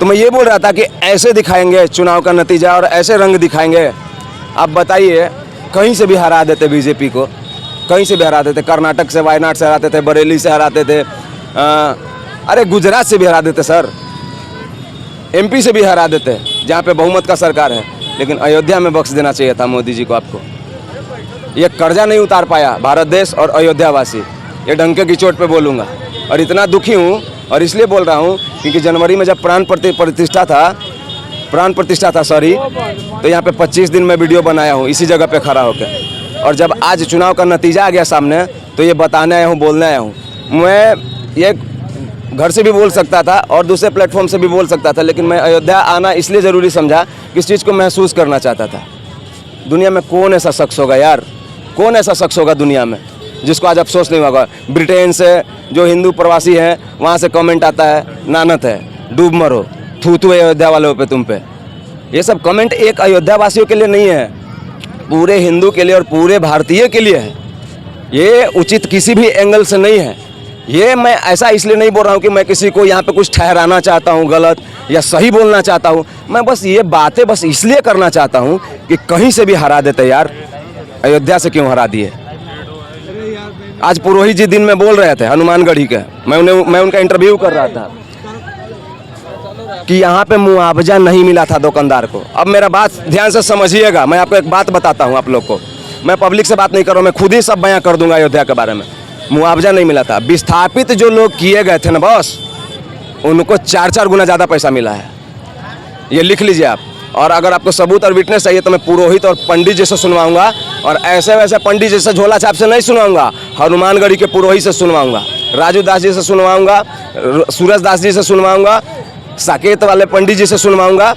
मैं ये बोल रहा था कि ऐसे दिखाएंगे चुनाव का नतीजा और ऐसे रंग दिखाएंगे। आप बताइए, कहीं से भी हरा देते बीजेपी को, कहीं से भी हरा देते। कर्नाटक से, वायनाड से हराते थे, बरेली से हराते थे, अरे गुजरात से भी हरा देते सर, एमपी से भी हरा देते जहाँ पे बहुमत का सरकार है। लेकिन अयोध्या में बख्श देना चाहिए था मोदी जी को। आपको ये कर्जा नहीं उतार पाया भारत देश और अयोध्या वासी, ये डंके की चोट पे बोलूँगा। और इतना दुखी हूँ, और इसलिए बोल रहा हूँ क्योंकि जनवरी में जब प्राण प्रतिष्ठा था सॉरी, तो यहाँ पे 25 दिन में वीडियो बनाया हूँ इसी जगह पे खड़ा होकर। और जब आज चुनाव का नतीजा आ गया सामने, तो ये बताने आया हूँ, बोलने आया हूँ। मैं ये घर से भी बोल सकता था और दूसरे प्लेटफॉर्म से भी बोल सकता था, लेकिन मैं अयोध्या आना इसलिए ज़रूरी समझा कि इस चीज़ को महसूस करना चाहता था। दुनिया में कौन ऐसा शख्स होगा यार, कौन ऐसा शख्स होगा दुनिया में जिसको आज अफसोस नहीं होगा। ब्रिटेन से जो हिंदू प्रवासी हैं वहाँ से कमेंट आता है, नानत है, डूब मरो, थू अयोध्या वालों पे, तुम पे। ये सब कमेंट एक अयोध्या वासियों के लिए नहीं है, पूरे हिंदू के लिए और पूरे भारतीय के लिए है। ये उचित किसी भी एंगल से नहीं है। ये मैं ऐसा इसलिए नहीं बोल रहा हूँ कि मैं किसी को यहाँ पे कुछ ठहराना चाहता हूँ गलत या सही बोलना चाहता हूँ। मैं बस ये बातें बस इसलिए करना चाहता हूँ कि कहीं से भी हरा देते यार, अयोध्या से क्यों हरा दिए। आज पुरोहित जी दिन में बोल रहे थे हनुमानगढ़ी के, मैं उनका इंटरव्यू कर रहा था कि यहाँ पे मुआवजा नहीं मिला था दुकानदार को। अब मेरा बात ध्यान से समझिएगा, मैं आपको एक बात बताता हूँ आप लोग को, मैं पब्लिक से बात नहीं कर रहा हूँ, मैं खुद ही सब बयां कर दूंगा अयोध्या के बारे में। मुआवजा नहीं मिला था, विस्थापित जो लोग किए गए थे ना बॉस, उनको 4-4 गुना ज़्यादा पैसा मिला है, ये लिख लीजिए आप। और अगर आपको सबूत और विटनेस चाहिए तो मैं पुरोहित और पंडित जी से सुनवाऊंगा, और ऐसे वैसे पंडित जैसे झोला छाप से नहीं सुनवाऊंगा, हनुमानगढ़ी के पुरोहित से सुनवाऊंगा, राजू दास जी से सुनवाऊंगा, सूरज दास जी से सुनवाऊंगा, साकेत वाले पंडित जी से सुनवाऊंगा।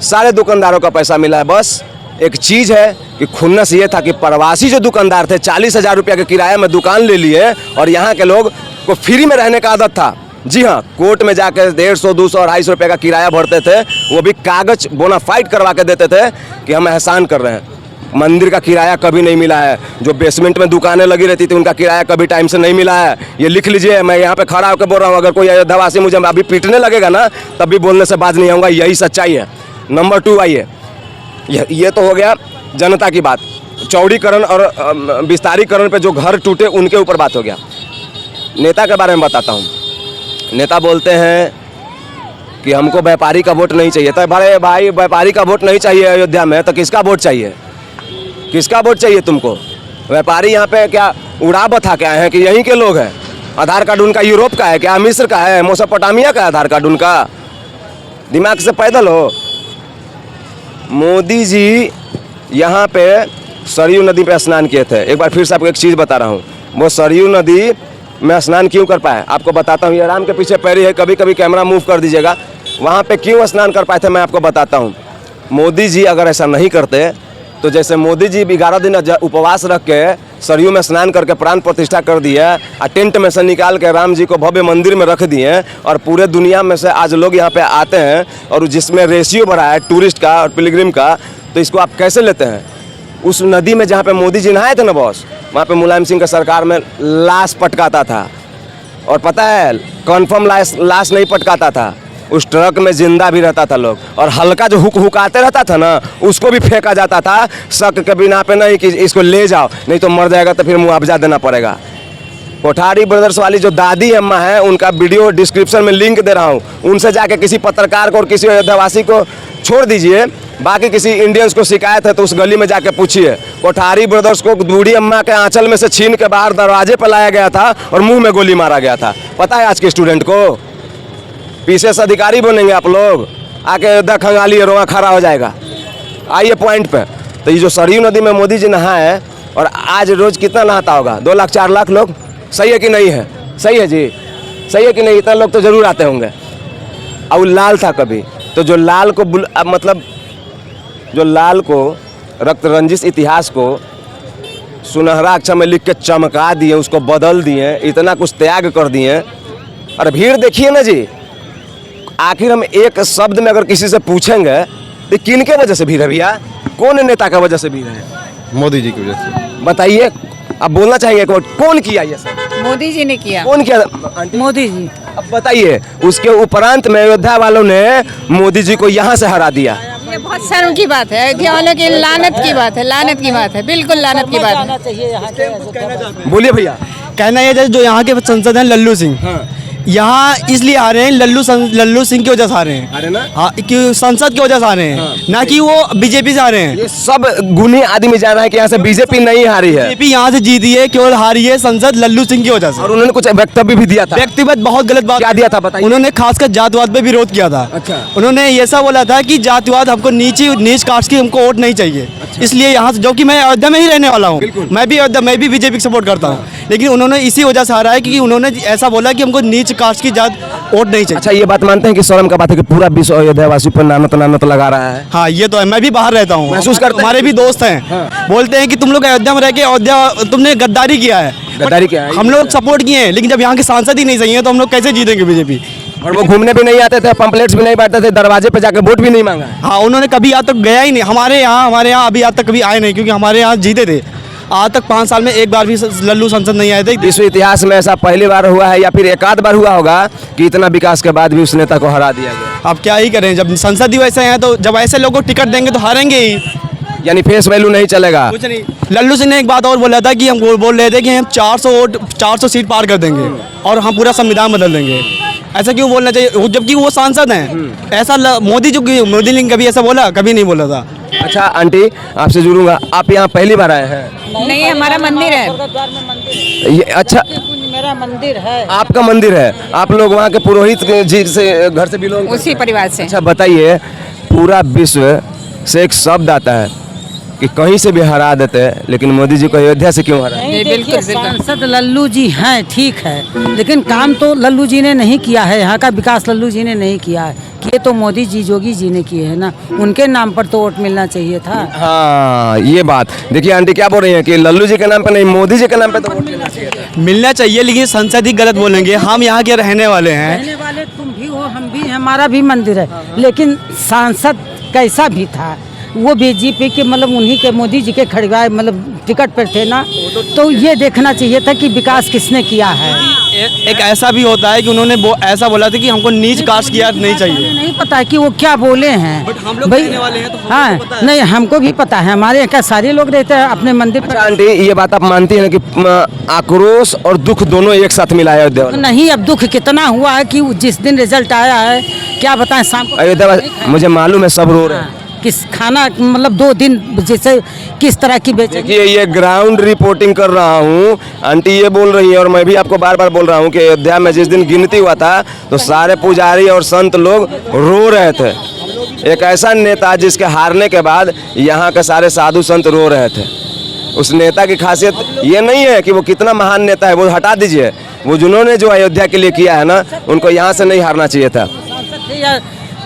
सारे दुकानदारों का पैसा मिला है। बस एक चीज़ है कि खुन्नस ये था कि प्रवासी जो दुकानदार थे 40,000 रुपये के किराए में दुकान ले लिए, और यहाँ के लोग को फ्री में रहने का आदत था। जी हाँ, कोर्ट में जाकर 150, 200 और 250 रुपये का किराया भरते थे, वो भी कागज बोनाफाइड करवा के देते थे कि हम एहसान कर रहे हैं। मंदिर का किराया कभी नहीं मिला है, जो बेसमेंट में दुकानें लगी रहती थी उनका किराया कभी टाइम से नहीं मिला है, ये लिख लीजिए। मैं यहाँ पे खड़ा होकर बोल रहा हूँ, अगर कोई अयोध्यावासी मुझे अभी पीटने लगेगा ना, तब भी बोलने से बाज नहीं आऊँगा, यही सच्चाई है। नंबर 2 आइए, ये तो हो गया जनता की बात। चौड़ीकरण और विस्तारीकरण पे जो घर टूटे उनके ऊपर बात हो गया। नेता के बारे में बताता हूँ। नेता बोलते हैं कि हमको व्यापारी का वोट नहीं चाहिए। तो बड़े भाई, व्यापारी का वोट नहीं चाहिए अयोध्या में, तो किसका वोट चाहिए? किसका वोट चाहिए तुमको? व्यापारी यहाँ पे क्या उड़ा बता के आए हैं कि यहीं के लोग हैं? आधार कार्ड उनका यूरोप का है क्या, मिस्र का है, मोसोपोटामिया का आधार कार्ड उनका? दिमाग से पैदल हो। मोदी जी यहाँ पे सरयू नदी पे स्नान किए थे। एक बार फिर से आपको एक चीज़ बता रहा हूँ, वो सरयू नदी में स्नान क्यों कर पाए आपको बताता हूँ। ये राम के पीछे पैरी है, कभी कभी कैमरा मूव कर दीजिएगा। वहाँ पे क्यों स्नान कर पाए थे मैं आपको बताता हूँ। मोदी जी अगर ऐसा नहीं करते तो जैसे मोदी जी 11 दिन उपवास रख के सरयू में स्नान करके प्राण प्रतिष्ठा कर दिए, और टेंट में से निकाल के राम जी को भव्य मंदिर में रख दिए, और पूरे दुनिया में से आज लोग यहाँ पे आते हैं, और जिसमें रेशियो बढ़ा है टूरिस्ट का और पिलग्रिम का, तो इसको आप कैसे लेते हैं? उस नदी में जहाँ पे मोदी जी नहाए थे ना बॉस, वहाँ पे मुलायम सिंह का सरकार में लाश पटकाता था, और पता है कन्फर्म लाश नहीं पटकाता था, उस ट्रक में जिंदा भी रहता था लोग, और हल्का जो हुकाते रहता था ना उसको भी फेंका जाता था, शक के बिना पे नहीं कि इसको ले जाओ, नहीं तो मर जाएगा तो फिर मुआवजा देना पड़ेगा। कोठारी ब्रदर्स वाली जो दादी अम्मा है, उनका वीडियो डिस्क्रिप्शन में लिंक दे रहा हूँ, उनसे जाके किसी पत्रकार को और किसी अयोध्यावासी को छोड़ दीजिए, बाकी किसी इंडियंस को शिकायत है तो उस गली में जाके पूछिए। कोठारी ब्रदर्स को बूढ़ी अम्मा के आंचल में से छीन के बाहर दरवाजे पर लाया गया था और मुंह में गोली मारा गया था। पता है आज के स्टूडेंट को? पीसीएस अधिकारी बनेंगे आप लोग, आके अयोध्या खंगाली रोआ खड़ा हो जाएगा। आइए पॉइंट पे। तो ये जो सरयू नदी में मोदी जी नहाए, और आज रोज कितना नहाता होगा? 2 लाख 4 लाख लोग। सही है कि नहीं है? सही है जी, सही है कि नहीं? इतना लोग तो जरूर आते होंगे। और लाल था कभी तो जो लाल को मतलब जो लाल को रक्त रंजित इतिहास को सुनहरा अक्षर में लिख के चमका दिए, उसको बदल दिए, इतना कुछ त्याग कर दिए। और भीड़ देखिए ना जी, आखिर हम एक शब्द में अगर किसी से पूछेंगे तो किन के वजह से भीड़ है भैया? कौन नेता का वजह से भीड़ है? मोदी जी की वजह से। बताइए, आप बोलना चाहेंगे कौन किया ये सब? मोदी जी ने किया। कौन किया आंटी? मोदी जी। अब बताइए, उसके उपरांत में अयोध्या वालों ने मोदी जी को यहाँ से हरा दिया। ये बहुत शर्म की बात है, अयोध्या वालों की लानत की बात है, लानत की बात है, बिल्कुल लानत की बात है। बोलिए भैया। कहना ये था जो यहाँ के सांसद हैं लल्लू सिंह, यहाँ इसलिए आ रहे हैं लल्लू सिंह की वजह से आ रहे हैं। अरे ना, हाँ, कि संसद की वजह से आ रहे हैं, ना कि वो बीजेपी से आ रहे हैं। ये सब गुनी आदमी जान रहा है कि यहाँ से बीजेपी नहीं हारी है बीजेपी यहाँ से जीती है, केवल हारी है संसद लल्लू सिंह की वजह से। और उन्होंने कुछ वक्तव्य भी दिया था। व्यक्तिगत बहुत गलत बात क्या दिया था बताइए? उन्होंने खासकर जातिवाद पे विरोध किया था। अच्छा। उन्होंने ऐसा बोला था कि जातिवाद हमको नीच कास्ट की हमको वोट नहीं चाहिए। इसलिए यहाँ से, जो कि मैं अयोध्या में ही रहने वाला हूँ, मैं भी बीजेपी को सपोर्ट करता हूँ, लेकिन उन्होंने इसी वजह से हारा है कि उन्होंने ऐसा बोला कि हमको नीच कास्ट की जात वोट नहीं चाहिए। अच्छा, ये बात मानते हैं कि शर्म का बात है कि पूरा विश्व अयोध्यावासी पर नानत लगा रहा है? हाँ, ये तो है। मैं भी बाहर रहता हूँ, महसूस करते हैं? हमारे भी दोस्त हैं, बोलते हैं कि तुम लोग अयोध्या में रह के तुमने गद्दारी किया है। गद्दारी किया है? हम लोग सपोर्ट किए हैं, लेकिन जब यहाँ के सांसद ही नहीं सही है तो हम लोग कैसे जीतेंगे बीजेपी? और वो घूमने भी नहीं आते थे, पंपलेट्स भी नहीं बांटते थे, दरवाजे पे जाके वोट भी नहीं मांगा। हाँ, उन्होंने कभी आज तक गया ही नहीं हमारे यहाँ अभी आज तक कभी आए नहीं, क्योंकि हमारे यहाँ जीते थे। आज तक 5 साल में एक बार भी लल्लू संसद नहीं आए थे। विश्व इतिहास में ऐसा पहली बार हुआ है या फिर एक आध बार हुआ होगा कि इतना विकास के बाद भी उस नेता को हरा दिया गया। अब क्या ही करें, जब संसद ही वैसे हैं तो जब ऐसे लोगों को टिकट देंगे तो हारेंगे ही। यानी फेस वैल्यू नहीं चलेगा। कुछ नहीं। लल्लू सिंह ने एक बात और बोला था कि हम बोल रहे थे कि हम 400 सीट पार कर देंगे और हम पूरा संविधान बदल देंगे। ऐसा क्यों बोलना चाहिए जबकि वो सांसद हैं? ऐसा मोदी ने कभी ऐसा बोला? कभी नहीं बोला था। अच्छा आंटी, आपसे जुड़ूंगा, आप यहाँ पहली बार आए हैं? नहीं, हमारा मंदिर है। ये अच्छा, मेरा मंदिर है। आपका मंदिर है? आप लोग वहाँ के पुरोहित जी से घर से बिलोंग? उसी परिवार से। अच्छा बताइए, पूरा विश्व से एक शब्द आता है कि कहीं से भी हरा देते हैं, लेकिन मोदी जी को अयोध्या से क्यों हरा? नहीं, बिल्कुल, देखिए, बिल्कुल। सांसद लल्लू जी हैं, ठीक है, लेकिन काम तो लल्लू जी ने नहीं किया है। यहाँ का विकास लल्लू जी ने नहीं किया है, ये तो मोदी जी योगी जी ने किए हैं ना। उनके नाम पर तो वोट मिलना चाहिए था। हाँ, ये बात देखिए आंटी क्या बोल रही है कि लल्लू जी के नाम पे नहीं, मोदी जी के नाम पे तो वोट मिलना चाहिए था। मिलना चाहिए, लेकिन संसद ही गलत बोलेंगे। हम यहाँ के रहने वाले हैं। रहने वाले तुम भी हो, हम भी, हमारा भी मंदिर है, लेकिन सांसद कैसा भी था, वो बीजेपी के मतलब उन्हीं के मोदी जी के खड़गवाए मतलब टिकट पर थे ना, तो ये देखना चाहिए था कि विकास किसने किया है। एक ऐसा भी होता है कि उन्होंने ऐसा बोला था कि हमको नीच कास्ट की जात नहीं चाहिए। नहीं पता है कि वो क्या बोले हैं, बट हम लोग भाई। रहने वाले हैं तो हमको हाँ, पता है। नहीं, हमको भी पता है, हमारे यहाँ का सारे लोग रहते हैं अपने मंदिर अच्छा पर। आंटी, ये बात आप मानती हैं कि आक्रोश और दुख दोनों एक साथ मिला है अयोध्या वालों? नहीं, अब दुख कितना हुआ है कि जिस दिन रिजल्ट आया है, क्या बताएं, शाम को अयोध्या मुझे मालूम है सब रो रहे हैं। किस खाना मतलब 2 दिन जैसे किस तरह की बेचैनी। देखिए, ये ग्राउंड रिपोर्टिंग कर रहा हूँ, आंटी ये बोल रही है और मैं भी आपको बार बार बोल रहा हूँ कि अयोध्या में जिस दिन गिनती हुआ था तो सारे पुजारी और संत लोग रो रहे थे। एक ऐसा नेता जिसके हारने के बाद यहाँ के सारे साधु संत रो रहे थे। उस नेता की खासियत ये नहीं है कि वो कितना महान नेता है, वो हटा दीजिए, वो जिन्होंने जो अयोध्या के लिए किया है ना, उनको यहाँ से नहीं हारना चाहिए था। या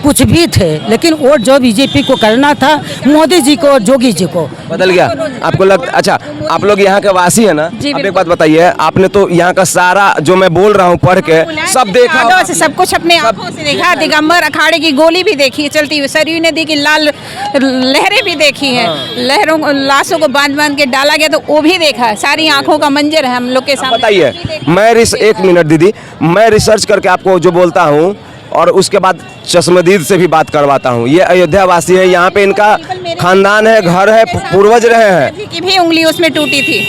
कुछ भी थे, लेकिन वोट जो बीजेपी को करना था, मोदी जी को, जोगी जी को। बदल गया आपको लगता? अच्छा, आप लोग यहाँ के वासी है ना? आप एक बात बताइए, आपने तो यहाँ का सारा जो मैं बोल रहा हूँ पढ़ के सब देखा यादों से सब कुछ अपने आंखों से देखा। दिगंबर अखाड़े की गोली भी देखी है चलती हुई, सरयू नदी की लाल लहरें भी देखी है, लहरों लाशों को बांध बांध के डाला गया तो वो भी देखा है। सारी आंखों का मंजर है हम लोग के सामने। बताइए, मैं एक मिनट दीदी, मैं रिसर्च करके आपको जो बोलता हूँ और उसके बाद चश्मदीद से भी बात करवाता हूँ। ये अयोध्या वासी है, यहाँ पे इनका खानदान है, घर है, पूर्वज रहे हैं। की भी उंगली उसमें टूटी थी,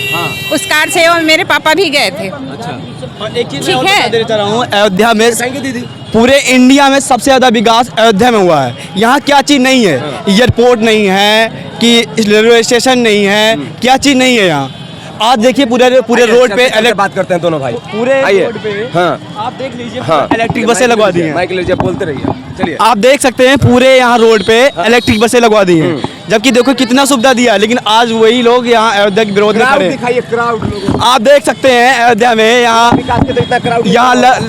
उस कार से, और मेरे पापा भी गए थे। और एक चीज़ ठीक मैं और है। बता देना चाह रहा हूँ, अयोध्या में पूरे इंडिया में सबसे ज़्यादा विकास अयोध्या में हुआ है। यहाँ क्या चीज़ नहीं है? एयरपोर्ट नहीं है, कि रेलवे स्टेशन नहीं है, क्या चीज़ नहीं है यहाँ? आज देखिए पूरे रोड पे बात करते हैं दोनों भाई, पूरे आइए। रोड पे हाँ आप देख लीजिए, हाँ, इलेक्ट्रिक बसें लगवा दी हैं। माइक लीजिए, बोलते रहिए, चलिए। आप देख सकते हैं पूरे यहाँ रोड पे इलेक्ट्रिक बसें लगवा दी हैं, जबकि देखो कितना सुविधा दिया है, लेकिन आज वही लोग यहाँ अयोध्या के विरोध में खड़े हैं। दिखाइए क्राउड लोगों को। आप देख सकते हैं अयोध्या में यहाँ विकास के तो इतना क्राउड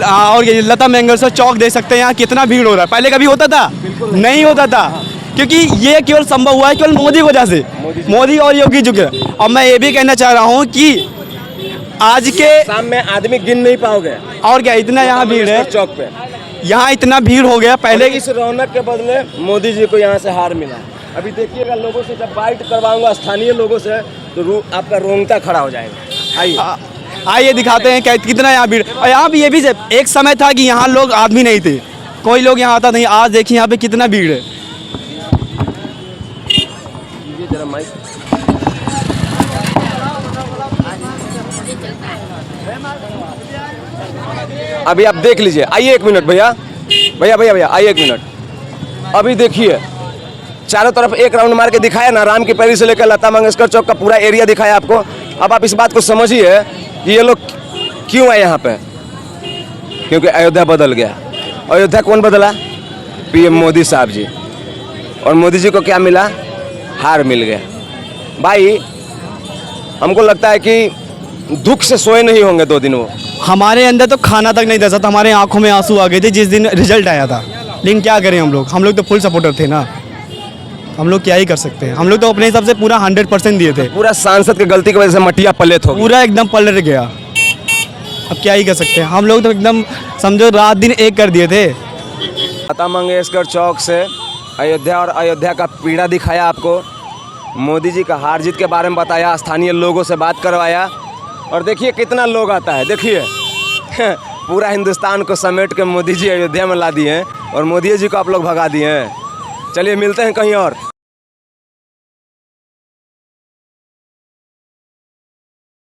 और ये लता मंगेशकर चौक देख सकते हैं, यहाँ कितना भीड़ हो रहा है। पहले कभी होता था? नहीं होता था, क्योंकि ये केवल संभव हुआ है केवल मोदी की वजह से, मोदी और योगी जी के। और मैं ये भी कहना चाह रहा हूँ कि आज के शाम में आदमी गिन नहीं पाओगे, और क्या इतना यहाँ भीड़ है, चौक पे यहाँ इतना भीड़ हो गया। पहले इस रौनक के बदले मोदी जी को यहाँ से हार मिला। अभी देखिएगा, लोगों से जब बाइट करवाऊंगा स्थानीय लोगों से तो आपका रोंगटा खड़ा हो जाएगा। आइए। आइए दिखाते हैं कितना यहाँ भीड़। और यहाँ भी ये भी एक समय था कि यहाँ लोग आदमी नहीं थे, कोई लोग यहाँ आता नहीं। आज देखिए यहाँ पे कितना भीड़ है। अभी आप देख लीजिए, आइए एक मिनट भैया, भैया भैया भैया आइए एक मिनट। अभी देखिए चारों तरफ एक राउंड मार के दिखाया ना, राम की पैरी से लेकर लता मंगेशकर चौक का पूरा एरिया दिखाया आपको। अब आप इस बात को समझिए कि ये लोग क्यों आए यहाँ पे, क्योंकि अयोध्या बदल गया। अयोध्या कौन बदला? पीएम मोदी साहब जी। और मोदी जी को क्या मिला? हार मिल गया। भाई हमको लगता है कि दुख से सोए नहीं होंगे 2 दिन वो। हमारे अंदर तो खाना तक नहीं दे सकता, हमारे आंखों में आंसू आ गए थे जिस दिन रिजल्ट आया था। लेकिन क्या करें हम लोग तो फुल सपोर्टर थे ना, हम लोग क्या ही कर सकते हैं। हम लोग तो अपने हिसाब से पूरा 100% दिए थे। पूरा सांसद की गलती की वजह से मटिया पलट हो गई। पूरा एकदम पलट गया, अब क्या ही कर सकते हैं। हम लोग तो एकदम समझो रात दिन एक कर दिए थे। लता मंगेशकर चौक से अयोध्या और अयोध्या का पीड़ा दिखाया आपको, मोदी जी का हार जीत के बारे में बताया, स्थानीय लोगों से बात करवाया। और देखिए कितना लोग आता है, देखिए पूरा हिंदुस्तान को समेट के मोदी जी अयोध्या में ला दिए हैं और मोदी जी को आप लोग भगा दिए हैं। चलिए मिलते हैं कहीं और।